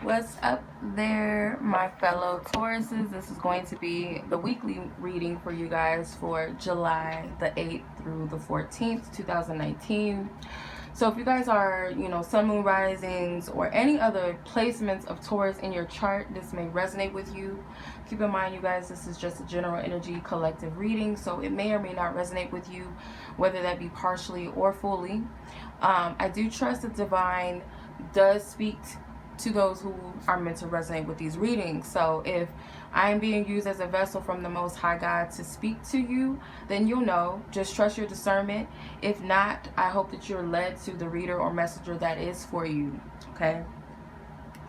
What's up there, my fellow Tauruses? This is going to be the weekly reading for you guys for July the 8th through the 14th, 2019. So if you guys are, sun, moon, risings, or any other placements of Taurus in your chart, this may resonate with you. Keep in mind, you guys, this is just a general energy collective reading, so it may or may not resonate with you, whether that be partially or fully. I do trust that divine does speak to those who are meant to resonate with these readings. So if I am being used as a vessel from the Most High God to speak to you, then you'll know. Just trust your discernment. If not, I hope that you're led to the reader or messenger that is for you. Okay?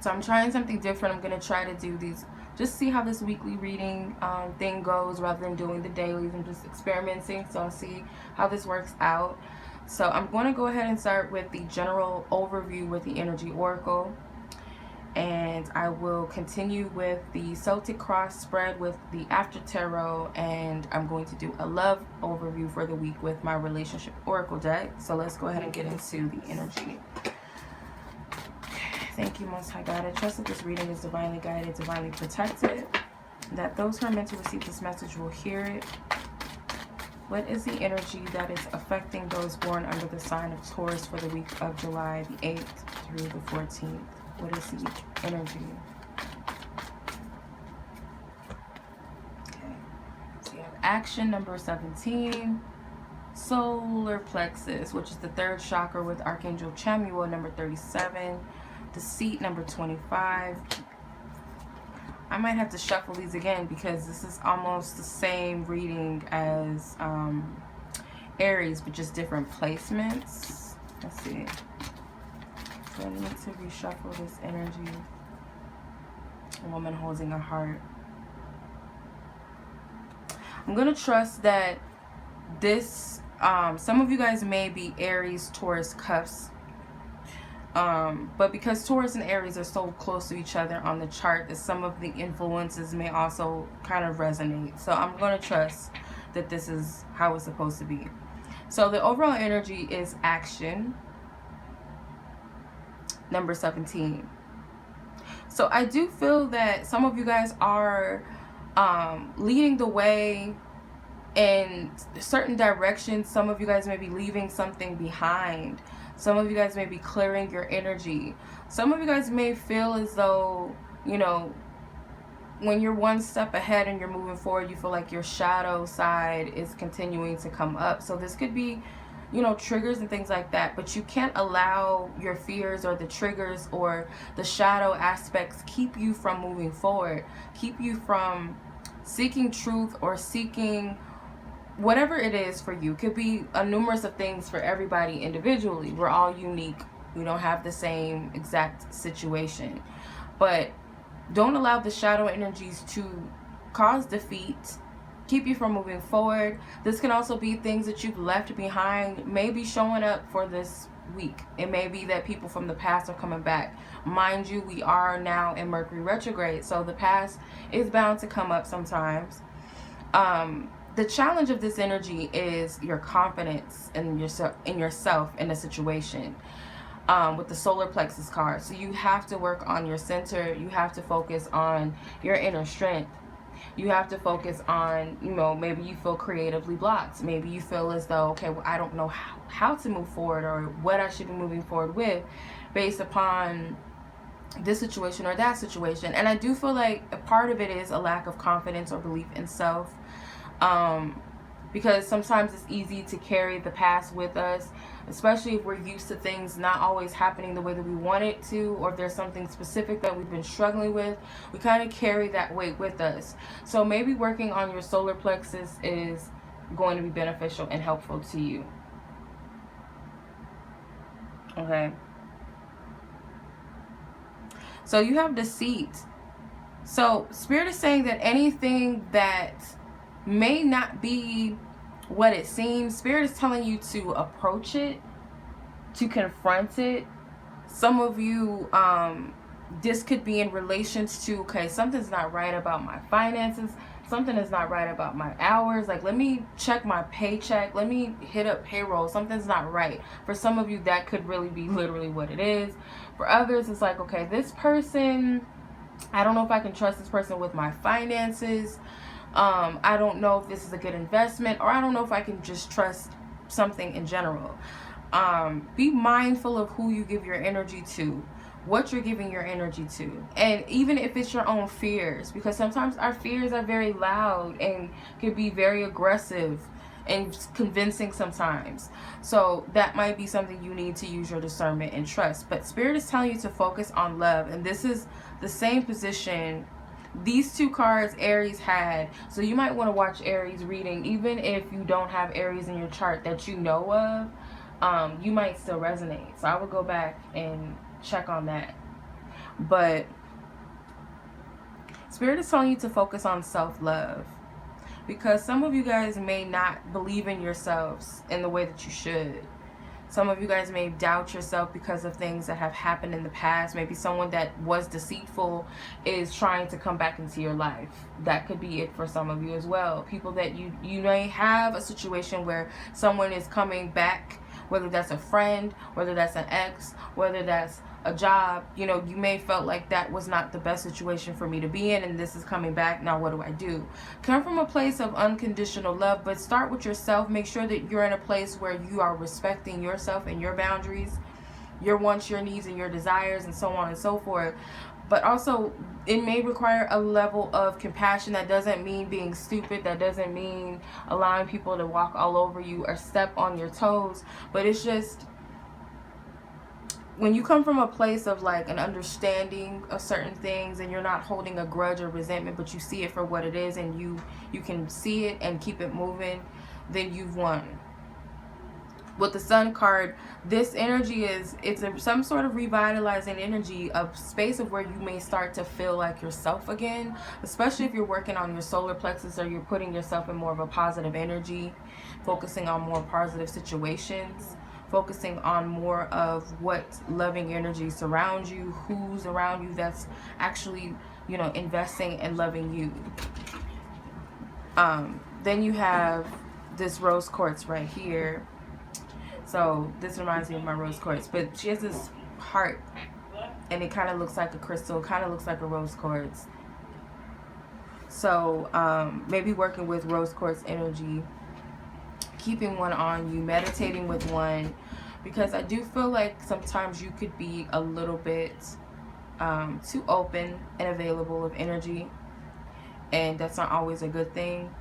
So I'm trying something different. I'm going to try to do these, just see how this weekly reading thing goes rather than doing the dailies. I'm just experimenting, so I'll see how this works out. So I'm going to go ahead and start with the general overview with the Energy Oracle. And I will continue with the Celtic cross spread with the After Tarot, and I'm going to do a love overview for the week with my Relationship Oracle deck. So let's go ahead and get into the energy. Thank you, Most High God. I trust that this reading is divinely guided, divinely protected, that those who are meant to receive this message will hear it. What is the energy that is affecting those born under the sign of Taurus for the week of July the 8th through the 14th? What is the energy? Okay. So you have action number 17. Solar plexus, which is the third chakra with Archangel Chenoa, number 37. Deceit, number 25. I might have to shuffle these again because this is almost the same reading as Aries, but just different placements. Let's see. So I need to reshuffle this energy. A woman holding a heart. I'm going to trust that this, some of you guys may be Aries, Taurus cuffs. But because Taurus and Aries are so close to each other on the chart, that some of the influences may also kind of resonate. So I'm going to trust that this is how it's supposed to be. So the overall energy is action. Number 17. So I do feel that some of you guys are leading the way in certain directions. Some of you guys may be leaving something behind. Some of you guys may be clearing your energy. Some of you guys may feel as though, when you're one step ahead and you're moving forward, you feel like your shadow side is continuing to come up. So this could be, triggers and things like that, but you can't allow your fears or the triggers or the shadow aspects keep you from moving forward, keep you from seeking truth or seeking whatever it is for you. It could be a numerous of things for everybody individually. We're all unique. We don't have the same exact situation, but don't allow the shadow energies to cause defeat, keep you from moving forward. This can also be things that you've left behind, maybe showing up for this week. It may be that people from the past are coming back. Mind you, we are now in Mercury retrograde, so the past is bound to come up sometimes. The challenge of this energy is your confidence in yourself in a situation. With the solar plexus card, so you have to work on your center. You have to focus on your inner strength. You have to focus on, maybe you feel creatively blocked. Maybe you feel as though, okay, well, I don't know how to move forward or what I should be moving forward with based upon this situation or that situation. And I do feel like a part of it is a lack of confidence or belief in self. Because sometimes it's easy to carry the past with us, especially if we're used to things not always happening the way that we want it to, or if there's something specific that we've been struggling with, we kind of carry that weight with us. So maybe working on your solar plexus is going to be beneficial and helpful to you. Okay. So you have deceit. So Spirit is saying that anything that may not be what it seems, Spirit is telling you to approach it, to confront it. Some of you, this could be in relations to, okay, something's not right about my finances. something is not right about my hours. Like, let me check my paycheck. Let me hit up payroll. Something's not right. For some of you, that could really be literally what it is. For others, it's like, okay, this person, I don't know if I can trust this person with my finances. I don't know if this is a good investment, or I don't know if I can just trust something in general. Be mindful of who you give your energy to, what you're giving your energy to, and even if it's your own fears, because sometimes our fears are very loud and can be very aggressive and convincing sometimes. So that might be something you need to use your discernment and trust. But Spirit is telling you to focus on love, and this is the same position these two cards Aries had. So you might want to watch Aries reading, even if you don't have Aries in your chart that you know of. You might still resonate. So I would go back and check on that. But Spirit is telling you to focus on self-love, because some of you guys may not believe in yourselves in the way that you should. Some of you guys may doubt yourself because of things that have happened in the past. Maybe someone that was deceitful is trying to come back into your life. That could be it for some of you as well. People that you may have a situation where someone is coming back, whether that's a friend, whether that's an ex, whether that's a job. You know, you may felt like that was not the best situation for me to be in, and this is coming back. Now what do I do? Come from a place of unconditional love, but start with yourself. Make sure that you're in a place where you are respecting yourself and your boundaries, your wants, your needs, and your desires, and so on and so forth. But also, it may require a level of compassion. That doesn't mean being stupid. That doesn't mean allowing people to walk all over you or step on your toes. But it's just, when you come from a place of like an understanding of certain things, and you're not holding a grudge or resentment, but you see it for what it is, and you can see it and keep it moving, then you've won. With the Sun card, this energy it's some sort of revitalizing energy, a space of where you may start to feel like yourself again, especially if you're working on your solar plexus, or you're putting yourself in more of a positive energy, focusing on more positive situations, focusing on more of what loving energy surrounds you, who's around you that's actually, you know, investing and loving you. Then you have this rose quartz right here. So this reminds me of my rose quartz, but she has this heart, and it kind of looks like a crystal, kind of looks like a rose quartz. So maybe working with rose quartz energy, keeping one on you, meditating with one, because I do feel like sometimes you could be a little bit too open and available of energy, and that's not always a good thing.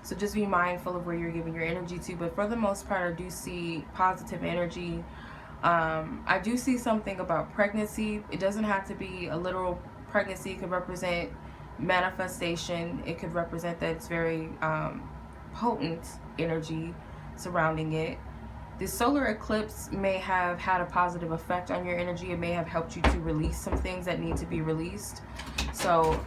So just be mindful of where you're giving your energy to. But for the most part, I do see positive energy. I do see something about pregnancy. It doesn't have to be a literal pregnancy. It could represent manifestation. It could represent that it's very potent energy surrounding it. The solar eclipse may have had a positive effect on your energy. It may have helped you to release some things that need to be released. So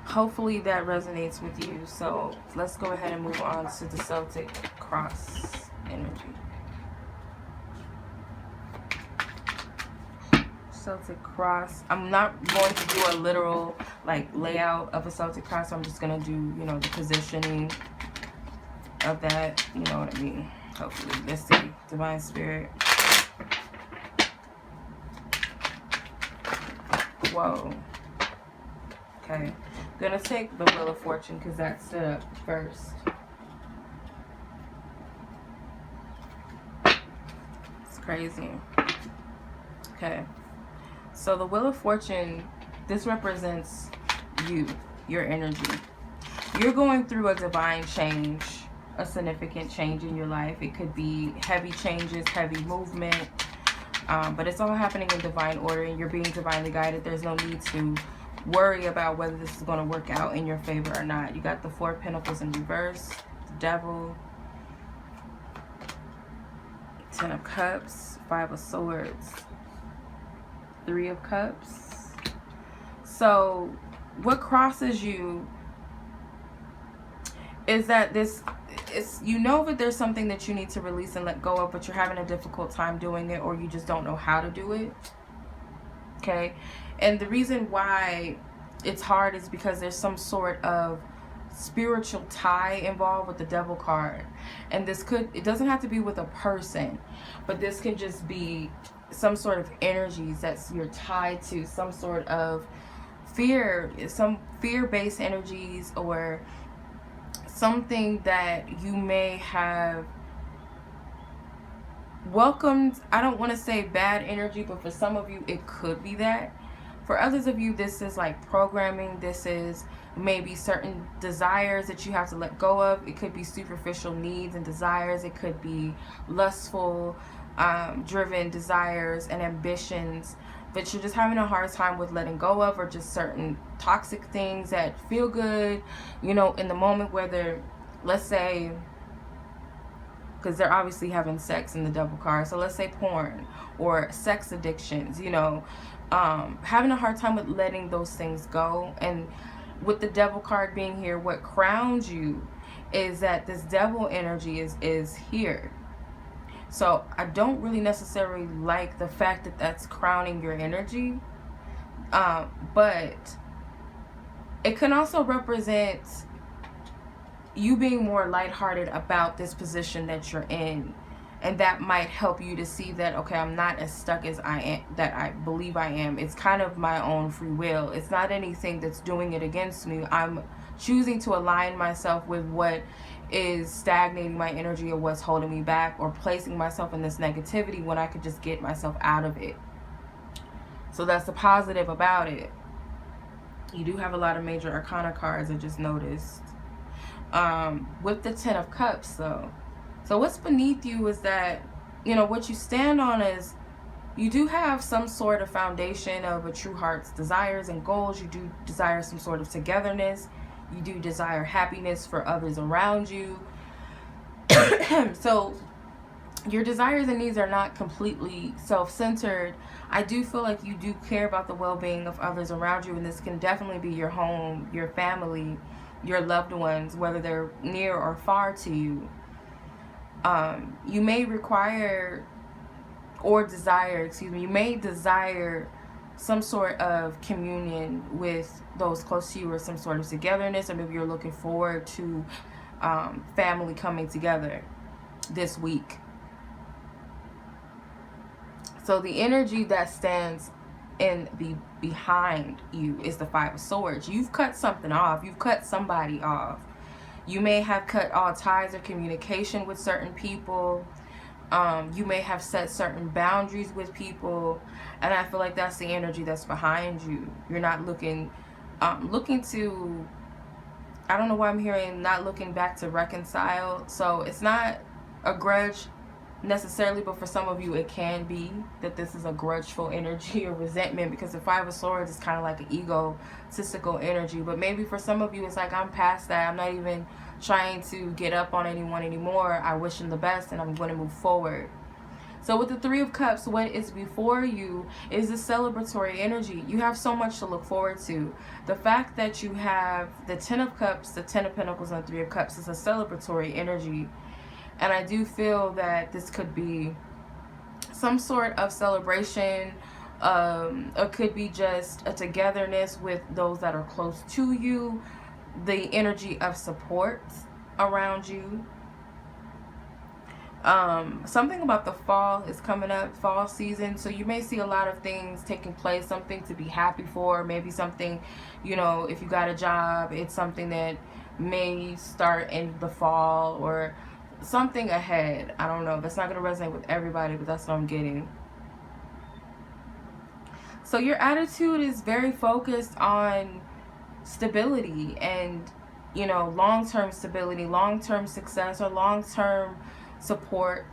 hopefully that resonates with you. So let's go ahead and move on to the Celtic cross energy. Celtic cross. I'm not going to do a literal like layout of a Celtic cross. I'm just going to do, you know, the positioning of that. You know what I mean? Hopefully. Let's see. Divine Spirit. Whoa. Okay. I'm going to take the Wheel of Fortune because that stood up first. It's crazy. Okay. So the Wheel of Fortune, this represents you, your energy. You're going through a divine change, a significant change in your life. It could be heavy changes, heavy movement, but it's all happening in divine order, and you're being divinely guided. There's no need to worry about whether this is going to work out in your favor or not. You got the Four of Pentacles in reverse, the Devil, Ten of Cups, Five of Swords, Three of Cups. So what crosses you is that you know that there's something that you need to release and let go of, but you're having a difficult time doing it, or you just don't know how to do it. Okay. And the reason why it's hard is because there's some sort of spiritual tie involved with the devil card. And it doesn't have to be with a person, but this can just be some sort of energies that's you're tied to, some sort of fear, some fear-based energies, or something that you may have welcomed. I don't want to say bad energy, but for some of you it could be that. For others of you, this is like programming. This is maybe certain desires that you have to let go of. It could be superficial needs and desires. It could be lustful driven desires and ambitions that you're just having a hard time with letting go of, or just certain toxic things that feel good, you know, in the moment, whether, let's say, because they're obviously having sex in the devil card, so let's say porn or sex addictions, you know, having a hard time with letting those things go. And with the devil card being here, what crowns you is that this devil energy is here. So I don't really necessarily like the fact that that's crowning your energy, but it can also represent you being more lighthearted about this position that you're in, and that might help you to see that, okay, I'm not as stuck as I am, that I believe I am. It's kind of my own free will. It's not anything that's doing it against me. I'm choosing to align myself with what is stagnating my energy, or what's holding me back, or placing myself in this negativity when I could just get myself out of it. So that's the positive about it. You do have a lot of major arcana cards, I just noticed. With the 10 of Cups, though. So what's beneath you is that, you know, what you stand on is you do have some sort of foundation of a true heart's desires and goals. You do desire some sort of togetherness. You do desire happiness for others around you. So your desires and needs are not completely self-centered. I do feel like you do care about the well-being of others around you, and this can definitely be your home, your family, your loved ones, whether they're near or far to you. You may require or desire, you may desire some sort of communion with those close to you, or some sort of togetherness, or maybe you're looking forward to family coming together this week. So the energy that stands in the behind you is the 5 of Swords. You've cut something off. You've cut somebody off. You may have cut all ties of communication with certain people. You may have set certain boundaries with people, and I feel like that's the energy that's behind you. You're not looking to, I don't know why I'm hearing not looking back to reconcile. So it's not a grudge necessarily, but for some of you it can be that this is a grudgeful energy or resentment, because the 5 of Swords is kind of like an egotistical energy. But maybe for some of you it's like, I'm past that. I'm not even trying to get up on anyone anymore. I wish them the best and I'm going to move forward. So with the 3 of Cups, what is before you is a celebratory energy. You have so much to look forward to. The fact that you have the 10 of Cups, the 10 of Pentacles, and the 3 of Cups is a celebratory energy. And I do feel that this could be some sort of celebration. It could be just a togetherness with those that are close to you. The energy of support around you. Something about the fall is coming up, fall season. So you may see a lot of things taking place, something to be happy for. Maybe something, you know, if you got a job, it's something that may start in the fall, or something ahead. I don't know. That's not going to resonate with everybody, but that's what I'm getting. So your attitude is very focused on stability and, you know, long-term stability, long-term success, or long-term support.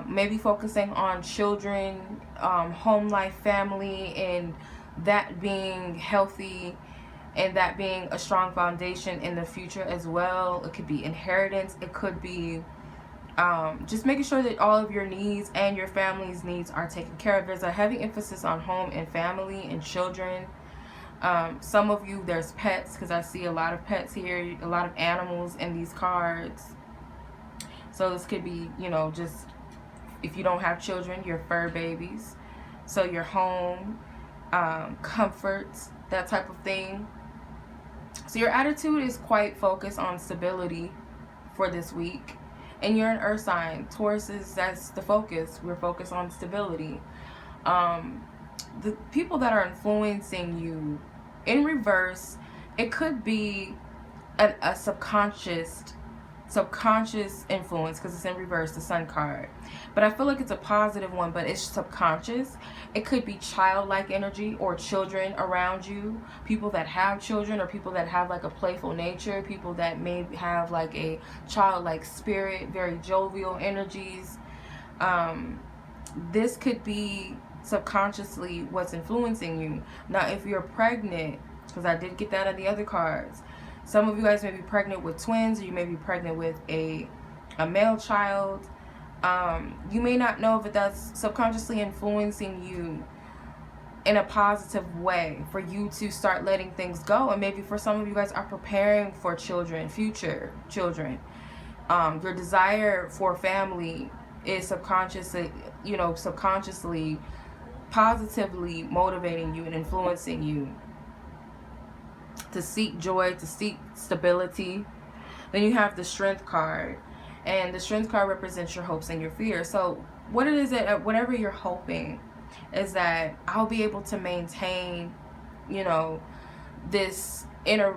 Maybe focusing on children, home life, family, and that being healthy, and that being a strong foundation in the future as well. It could be inheritance. It could be just making sure that all of your needs and your family's needs are taken care of. There's a heavy emphasis on home and family and children. Some of you, there's pets, because I see a lot of pets here, a lot of animals in these cards. So this could be, you know, just if you don't have children, your fur babies. So your home, comfort, that type of thing. So your attitude is quite focused on stability for this week. And you're an earth sign. Taurus that's the focus. We're focused on stability. The people that are influencing you in reverse, it could be a subconscious influence, because it's in reverse, the sun card. But I feel like it's a positive one, but it's subconscious. It could be childlike energy or children around you, people that have children, or people that have like a playful nature, people that may have like a childlike spirit, very jovial energies. This could be subconsciously what's influencing you. Now, if you're pregnant, because I did get that on the other cards, some of you guys may be pregnant with twins, or you may be pregnant with a male child. You may not know, but that's subconsciously influencing you in a positive way for you to start letting things go. And maybe for some of you guys are preparing for children, future children. Your desire for family is subconsciously positively motivating you and influencing you to seek joy, to seek stability. Then you have the Strength card, and the Strength card represents your hopes and your fears. So what it is that whatever you're hoping is that I'll be able to maintain, this inner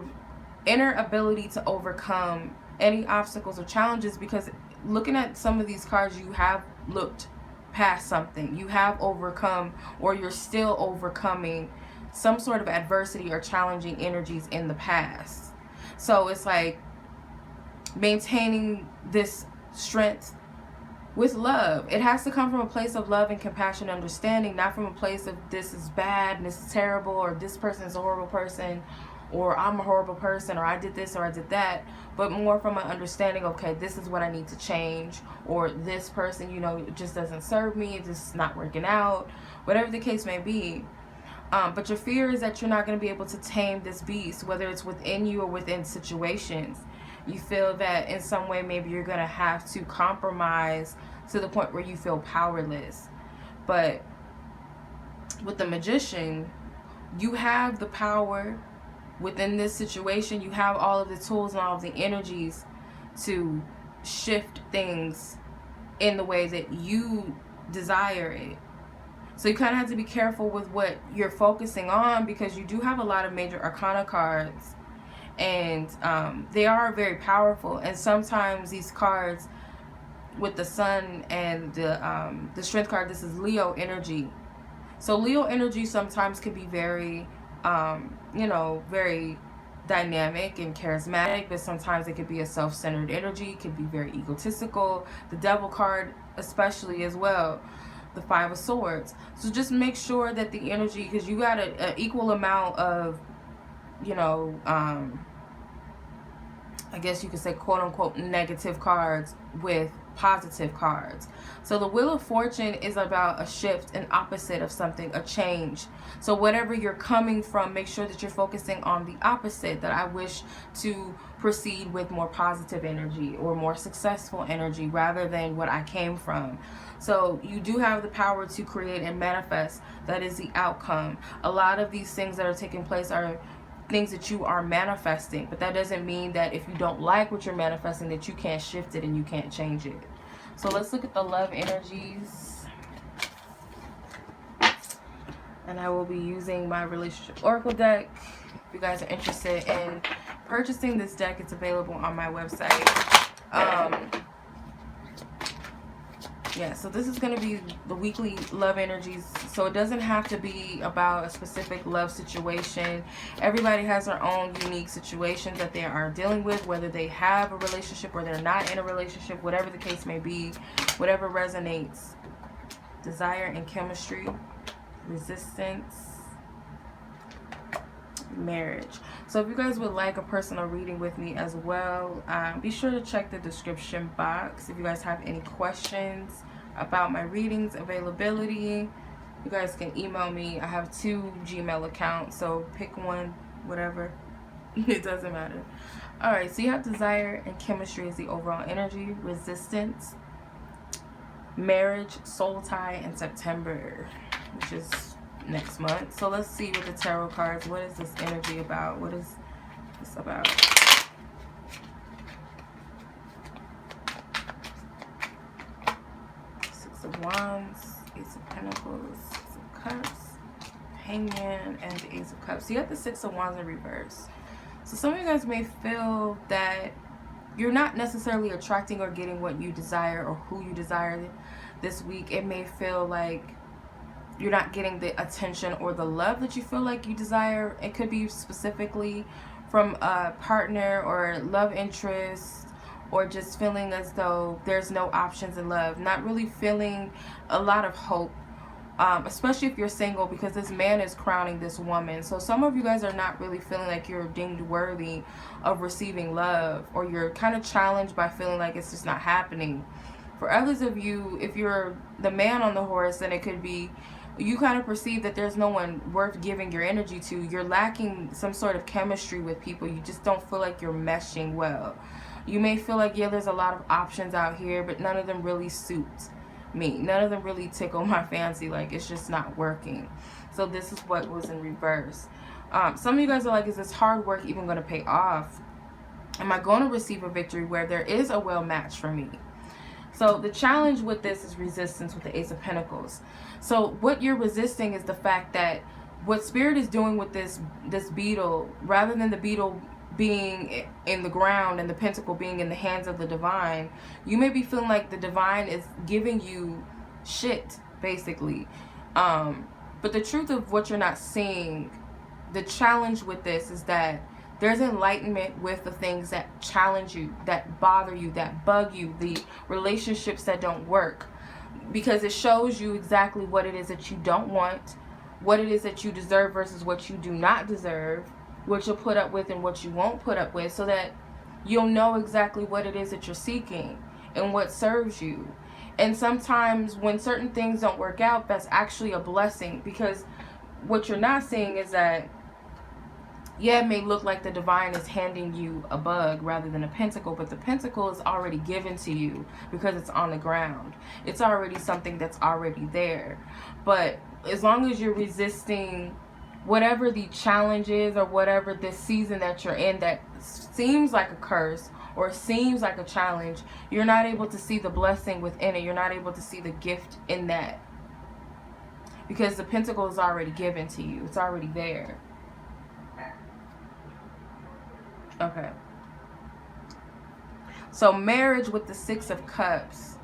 ability to overcome any obstacles or challenges, because looking at some of these cards, you have looked past something. You have overcome, or you're still overcoming some sort of adversity or challenging energies in the past. So it's like maintaining this strength with love. It has to come from a place of love and compassion and understanding, not from a place of this is bad and this is terrible, or this person is a horrible person, or I'm a horrible person, or I did this or I did that, but more from an understanding, okay, this is what I need to change, or this person, it just doesn't serve me, it's just not working out, whatever the case may be. But your fear is that you're not going to be able to tame this beast, whether it's within you or within situations. You feel that in some way maybe you're going to have to compromise to the point where you feel powerless. But with the Magician, you have the power within this situation. You have all of the tools and all of the energies to shift things in the way that you desire it. So you kind of have to be careful with what you're focusing on, because you do have a lot of major arcana cards, and they are very powerful. And sometimes these cards with the Sun and the Strength card, this is Leo energy. So Leo energy sometimes can be very, very dynamic and charismatic, but sometimes it could be a self-centered energy. It could be very egotistical. The Devil card especially as well. The Five of Swords. So just make sure that the energy, because you got an equal amount of, I guess you could say quote unquote negative cards with positive cards. So the Wheel of Fortune is about a shift, an opposite of something, a change. So whatever you're coming from, make sure that you're focusing on the opposite, that I wish to proceed with more positive energy or more successful energy rather than what I came from. So you do have the power to create and manifest. That is the outcome. A lot of these things that are taking place are things that you are manifesting, but that doesn't mean that if you don't like what you're manifesting that you can't shift it and you can't change it. So let's look at the love energies, and I will be using my relationship oracle deck. If you guys are interested in purchasing this deck, it's available on my website. Yeah, so this is going to be the weekly love energies. So it doesn't have to be about a specific love situation. Everybody has their own unique situations that they are dealing with, whether they have a relationship or they're not in a relationship, whatever the case may be, whatever resonates. Desire and chemistry, resistance, marriage. So if you guys would like a personal reading with me as well, be sure to check the description box. If you guys have any questions about my readings, availability, you guys can email me. I have 2 Gmail accounts, so pick one, whatever. It doesn't matter. Alright, so you have desire and chemistry as the overall energy, resistance, marriage, soul tie, and September, which is next month. So let's see with the tarot cards, what is this energy about? What is this about? Six of Wands, Ace of Pentacles, Six of Cups, Hangman, and the Ace of Cups. So you have the Six of Wands in reverse. So some of you guys may feel that you're not necessarily attracting or getting what you desire or who you desire this week. It may feel like you're not getting the attention or the love that you feel like you desire. It could be specifically from a partner or love interest, or just feeling as though there's no options in love. Not really feeling a lot of hope, especially if you're single, because this man is crowning this woman. So some of you guys are not really feeling like you're deemed worthy of receiving love, or you're kind of challenged by feeling like it's just not happening. For others of you, if you're the man on the horse, then it could be you kind of perceive that there's no one worth giving your energy to. You're lacking some sort of chemistry with people. You just don't feel like you're meshing well. You may feel like, yeah, there's a lot of options out here, but none of them really suit me. None of them really tickle my fancy. Like, it's just not working. So this is what was in reverse. Some of you guys are like, is this hard work even going to pay off? Am I going to receive a victory where there is a well match for me? So the challenge with this is resistance with the Ace of Pentacles. So what you're resisting is the fact that what Spirit is doing with this beetle, rather than the beetle being in the ground and the pentacle being in the hands of the divine, you may be feeling like the divine is giving you shit, basically. But the truth of what you're not seeing, the challenge with this is that there's enlightenment with the things that challenge you, that bother you, that bug you, the relationships that don't work. Because it shows you exactly what it is that you don't want, what it is that you deserve versus what you do not deserve, what you'll put up with and what you won't put up with, so that you'll know exactly what it is that you're seeking and what serves you. And sometimes when certain things don't work out, that's actually a blessing, because what you're not seeing is that, yeah, it may look like the divine is handing you a bug rather than a pentacle, but the pentacle is already given to you because it's on the ground. It's already something that's already there. But as long as you're resisting whatever the challenge is, or whatever this season that you're in that seems like a curse or seems like a challenge, you're not able to see the blessing within it. You're not able to see the gift in that, because the pentacle is already given to you. It's already there. Okay. So marriage with the Six of Cups.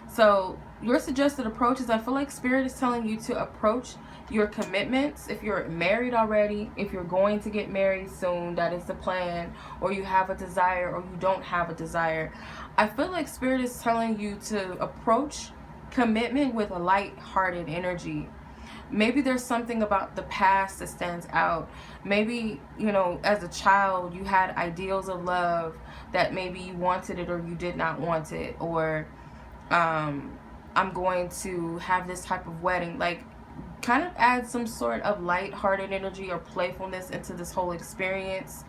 So your suggested approach is, I feel like Spirit is telling you to approach your commitments. If you're married already, if you're going to get married soon, that is the plan, or you have a desire or you don't have a desire. I feel like Spirit is telling you to approach commitment with a light-hearted energy. Maybe there's something about the past that stands out. Maybe, you know, as a child, you had ideals of love that maybe you wanted it or you did not want it. Or I'm going to have this type of wedding. Like, kind of add some sort of light-hearted energy or playfulness into this whole experience.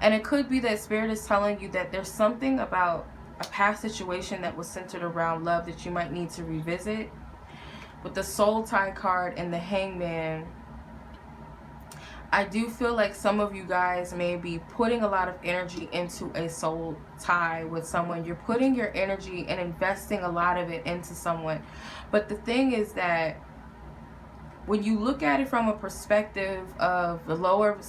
And it could be that Spirit is telling you that there's something about a past situation that was centered around love that you might need to revisit. With the soul tie card and the hangman, I do feel like some of you guys may be putting a lot of energy into a soul tie with someone. You're putting your energy and investing a lot of it into someone. But the thing is that when you look at it from a perspective of the lower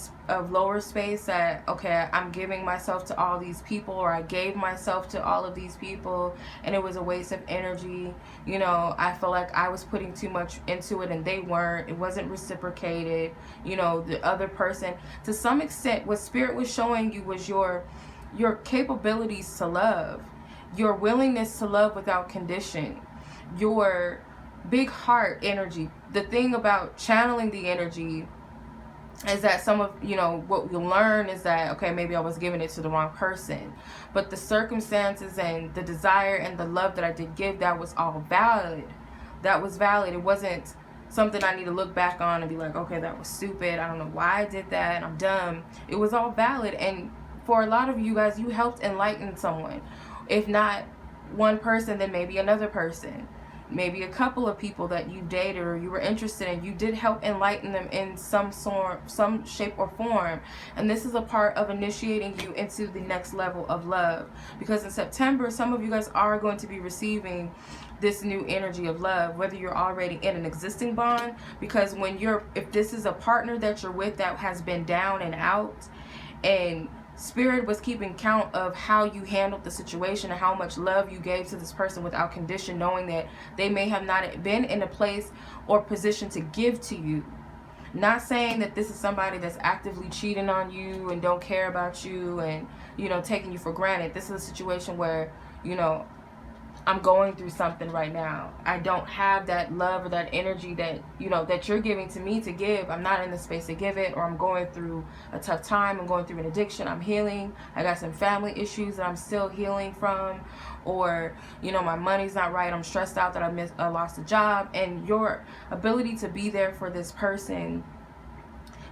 space, that, okay, I'm giving myself to all these people, or I gave myself to all of these people and it was a waste of energy. You know, I feel like I was putting too much into it and they weren't. It wasn't reciprocated. You know, the other person, to some extent, what Spirit was showing you was your capabilities to love, your willingness to love without condition, your big heart energy. The thing about channeling the energy is that some of, you know, what you'll learn is that, okay, maybe I was giving it to the wrong person, but the circumstances and the desire and the love that I did give, that was all valid. That was valid. It wasn't something I need to look back on and be like, okay, that was stupid, I don't know why I did that, I'm dumb. It was all valid. And for a lot of you guys, you helped enlighten someone. If not one person, then maybe another person. maybe a couple of people that you dated or you were interested in, you did help enlighten them in some shape or form. And this is a part of initiating you into the next level of love. Because in September, some of you guys are going to be receiving this new energy of love, whether you're already in an existing bond. Because if this is a partner that you're with that has been down and out, and Spirit was keeping count of how you handled the situation and how much love you gave to this person without condition, knowing that they may have not been in a place or position to give to you. Not saying that this is somebody that's actively cheating on you and don't care about you and, you know, taking you for granted. This is a situation where, you know, I'm going through something right now. I don't have that love or that energy that, you know, that you're giving to me to give. I'm not in the space to give it, or I'm going through a tough time. I'm going through an addiction. I'm healing. I got some family issues that I'm still healing from, or, you know, my money's not right. I'm stressed out that I lost a job. And your ability to be there for this person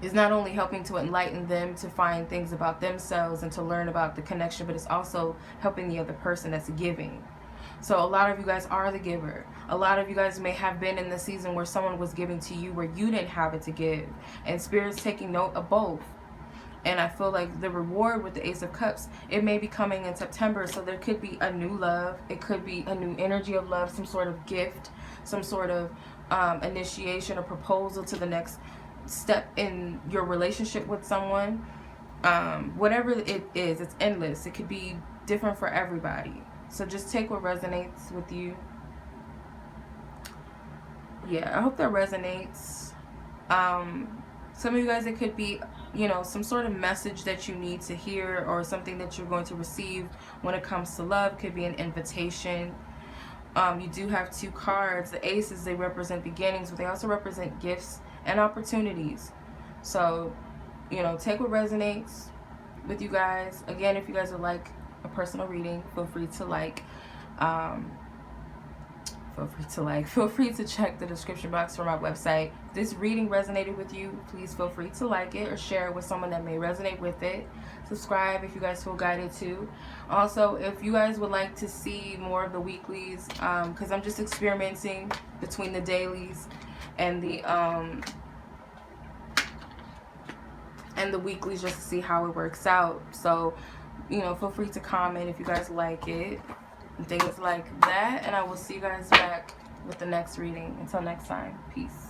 is not only helping to enlighten them to find things about themselves and to learn about the connection, but it's also helping the other person that's giving. So a lot of you guys are the giver. A lot of you guys may have been in the season where someone was giving to you where you didn't have it to give. And Spirit's taking note of both. And I feel like the reward with the Ace of Cups, it may be coming in September. So there could be a new love. It could be a new energy of love, some sort of gift, some sort of initiation or proposal to the next step in your relationship with someone. Whatever it is, it's endless. It could be different for everybody. So just take what resonates with you. Yeah, I hope that resonates. Some of you guys, it could be, you know, some sort of message that you need to hear, or something that you're going to receive when it comes to love. Could be an invitation. You do have two cards. The aces, they represent beginnings, but they also represent gifts and opportunities. So, you know, take what resonates with you guys. Again, if you guys would like a personal reading, feel free to check the description box for my website. If this reading resonated with you, please feel free to like it or share it with someone that may resonate with it. Subscribe if you guys feel guided to. Also, if you guys would like to see more of the weeklies, because I'm just experimenting between the dailies and the weeklies, just to see how it works out. So, you know, feel free to comment if you guys like it and things like that. And I will see you guys back with the next reading. Until next time, peace.